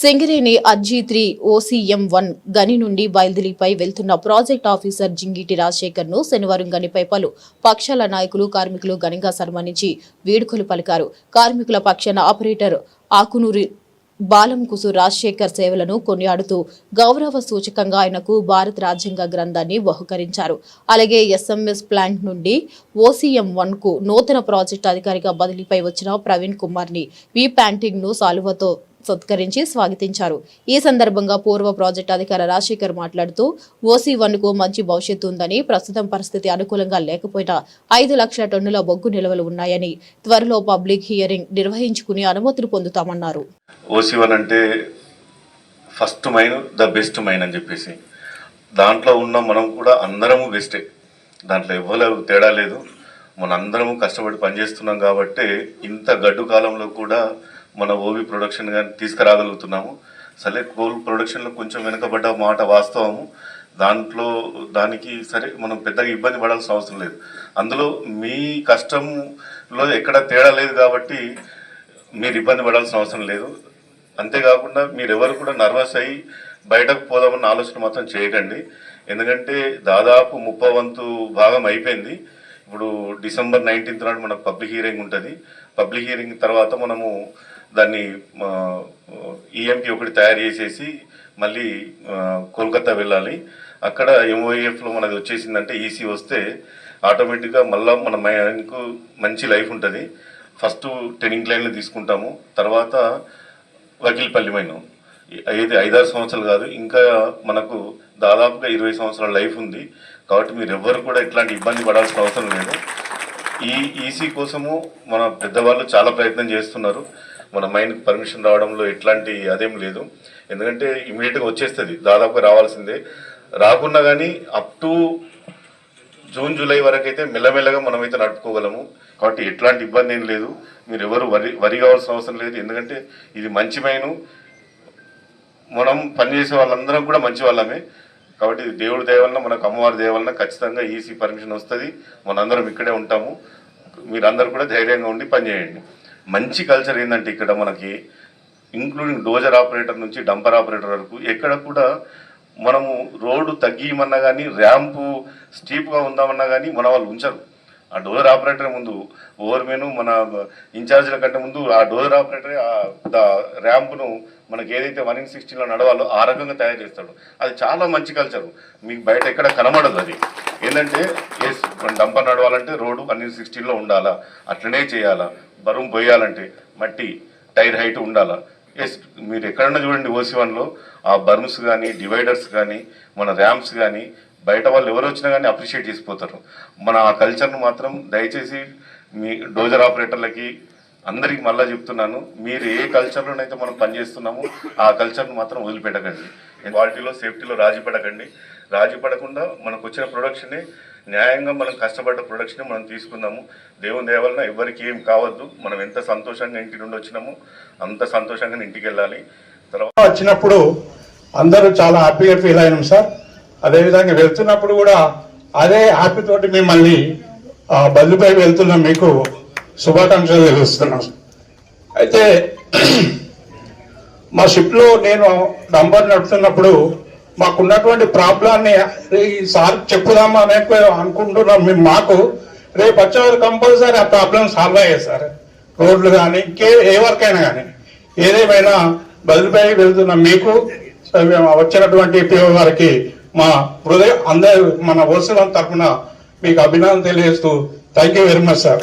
Singareni అర్జీ3 OCM1 గని నుండి బయలుదేరిపై వెళ్తున్న ప్రాజెక్ట్ ఆఫీసర్ జింగిటి రాజశేఖర్ ను శనివారం గనిపై పలు పక్షాల నాయకులు కార్మికులు ఘనంగా సన్మానించి వేడుకలు పలికారు. కార్మికుల పక్షాన ఆపరేటర్ ఆకునూరి బాలంకుసు రాజశేఖర్ సేవలను కొనియాడుతూ గౌరవ సూచకంగా ఆయనకు భారత రాజ్యాంగ గ్రంథాన్ని బహుకరించారు. అలాగే SMS ప్లాంట్ నుండి OCM1 కు నూతన ప్రాజెక్టు అధికారిగా బదిలీపై వచ్చిన ప్రవీణ్ కుమార్ ని వి ప్యాంటింగ్ ను సాలువతో సత్కరించి స్వాగతించారు. ఈ సందర్భంగా పూర్వ ప్రాజెక్టు అధికారి రాజశేఖర్ మాట్లాడుతూ OC1 కు మంచి భవిష్యత్తు ఉందని, ప్రస్తుతం పరిస్థితి అనుకూలంగా లేకపోయినా 5 లక్షల టన్నుల బొగ్గు నిల్వలు ఉన్నాయని, త్వరలో పబ్లిక్ హియరింగ్ నిర్వహించుకుని అనుమతులు పొందుతామన్నారు. OC1 అంటే first mine, the best mine అని చెప్పేసి దాంట్లో ఉన్న మనం కూడా అందరము బెస్టే, దాంట్లో ఎవ్వరు తేడా లేదు. మన అందరము కష్టపడి పనిచేస్తున్నాం కాబట్టి ఇంత గడ్డు కాలంలో కూడా మన ఓవి ప్రొడక్షన్ కానీ తీసుకురాగలుగుతున్నాము. సరే కోల్ ప్రొడక్షన్లో కొంచెం వెనుకబడ్డ మాట వాస్తవము, దానికి సరే మనం పెద్దగా ఇబ్బంది పడాల్సిన అవసరం లేదు. అందులో మీ కష్టంలో ఎక్కడ తేడా లేదు కాబట్టి మీరు ఇబ్బంది పడాల్సిన అవసరం లేదు. అంతేకాకుండా మీరెవరు కూడా నర్వస్ అయ్యి బయటకు పోదామన్న ఆలోచన మాత్రం చేయకండి. ఎందుకంటే దాదాపు 30% భాగం అయిపోయింది. ఇప్పుడు డిసెంబర్ 19th నాడు మనకు పబ్లిక్ హియరింగ్ ఉంటుంది. పబ్లిక్ హియరింగ్ తర్వాత మనము దాన్ని EMP ఒకటి తయారు చేసేసి మళ్ళీ కోల్కతా వెళ్ళాలి. అక్కడ MOEFలో మనది వచ్చేసిందంటే EC వస్తే ఆటోమేటిక్గా మళ్ళీ మన మైన్కు మంచి లైఫ్ ఉంటుంది. ఫస్ట్ ట్రైనింగ్ లైన్లు తీసుకుంటాము, తర్వాత వకీల్పల్లి మైన్. ఇది 5-6 సంవత్సరాలు కాదు, ఇంకా మనకు దాదాపుగా 20 సంవత్సరాల లైఫ్ ఉంది. కాబట్టి మీరు ఎవ్వరు కూడా ఇట్లాంటి ఇబ్బంది పడాల్సిన అవసరం లేదు. ఈ EC కోసము మన పెద్దవాళ్ళు చాలా ప్రయత్నం చేస్తున్నారు. మన మైన్కి పర్మిషన్ రావడంలో ఎట్లాంటి అదేం లేదు. ఎందుకంటే ఇమీడియట్గా వచ్చేస్తుంది, దాదాపుగా రావాల్సిందే. రాకున్నా కానీ అప్ టు జూన్ జూలై వరకు అయితే మెల్లమెల్లగా మనమైతే నడుపుకోగలము. కాబట్టి ఎట్లాంటి ఇబ్బంది ఏం లేదు, మీరు ఎవరు వరి కావాల్సిన అవసరం లేదు. ఎందుకంటే ఇది మంచి మైను, మనం పనిచేసే వాళ్ళందరం కూడా మంచి వాళ్ళమే. కాబట్టి దేవుడి దయ వలన, మనకు అమ్మవారి దయ వలన ఖచ్చితంగా EC పర్మిషన్ వస్తుంది. మనందరం ఇక్కడే ఉంటాము. మీరందరూ కూడా ధైర్యంగా ఉండి పనిచేయండి. మంచి కల్చర్ ఏంటంటే ఇక్కడ మనకి ఇంక్లూడింగ్ డోజర్ ఆపరేటర్ నుంచి డంపర్ ఆపరేటర్ వరకు ఎక్కడ కూడా మనము రోడ్డు తగ్గిమన్నా కానీ, ర్యాంపు స్టీప్గా ఉందామన్నా కానీ మన వాళ్ళు ఉంచరు. ఆ డోజర్ ఆపరేటర్ ముందు ఓవర్మెను మన ఇన్ఛార్జీల కంటే ముందు ఆ డోజర్ ఆపరేటరే ర్యాంపును మనకి ఏదైతే 1/16లో నడవాలో ఆ రకంగా తయారు చేస్తాడు. అది చాలా మంచి కల్చరు, మీకు బయట ఎక్కడ కనబడదు. అది ఏంటంటే డంపర్ నడవాలంటే రోడ్డు 1/16లో ఉండాలా, అట్లనే చేయాలా. బరువు పోయాలంటే మట్టి టైర్ హైట్ ఉండాలా. మీరు ఎక్కడన్నా చూడండి OC1లో ఆ బర్మ్స్ కానీ, డివైడర్స్ కానీ, మన ర్యాంప్స్ కానీ బయట వాళ్ళు ఎవరు వచ్చినా కానీ అప్రిషియేట్ చేసిపోతారు. మన ఆ కల్చర్ను మాత్రం దయచేసి మీ డోజర్ ఆపరేటర్లకి అందరికి మళ్ళీ చెప్తున్నాను, మీరు ఏ కల్చర్లోనైతే మనం పనిచేస్తున్నామో ఆ కల్చర్ను మాత్రం వదిలిపెట్టకండి. క్వాలిటీలో, సేఫ్టీలో రాజీ పడకుండా మనకు వచ్చిన ప్రొడక్షనే న్యాయంగా మనం కష్టపడ్డ ప్రొడక్షన్ మనం తీసుకుందాము. దేవుని దయ వలన ఎవరికి ఏం కావద్దు. మనం ఎంత సంతోషంగా ఇంటి నుండి వచ్చినామో అంత సంతోషంగా ఇంటికి వెళ్ళాలి. తర్వాత వచ్చినప్పుడు అందరూ చాలా హ్యాపీగా ఫీల్ అయినాం సార్. అదేవిధంగా వెళ్తున్నప్పుడు కూడా అదే హ్యాపీ తోటి మిమ్మల్ని బదిలీపై వెళ్తున్నాం, మీకు శుభాకాంక్షలు తెలుస్తున్నాం. అయితే మా షిప్లో నేను డంపర్ నడుపుతున్నప్పుడు మాకున్నటువంటి ప్రాబ్లాన్ని సార్ చెప్పుదామా అని అనుకుంటున్నాం. మేము మాకు రేపు వచ్చేవారు కంపల్సరీ ఆ ప్రాబ్లం సాల్వ్ అయ్యాయి సార్. రోడ్లు కానీ ఏ వర్క్ అయినా కానీ ఏదేమైనా బదిలీపై వెళ్తున్నాం. మీకు వచ్చినటువంటి PO గారికి మా అందరూ మన OC1 తరఫున మీకు అభినందన తెలియజేస్తూ thank you very much sir.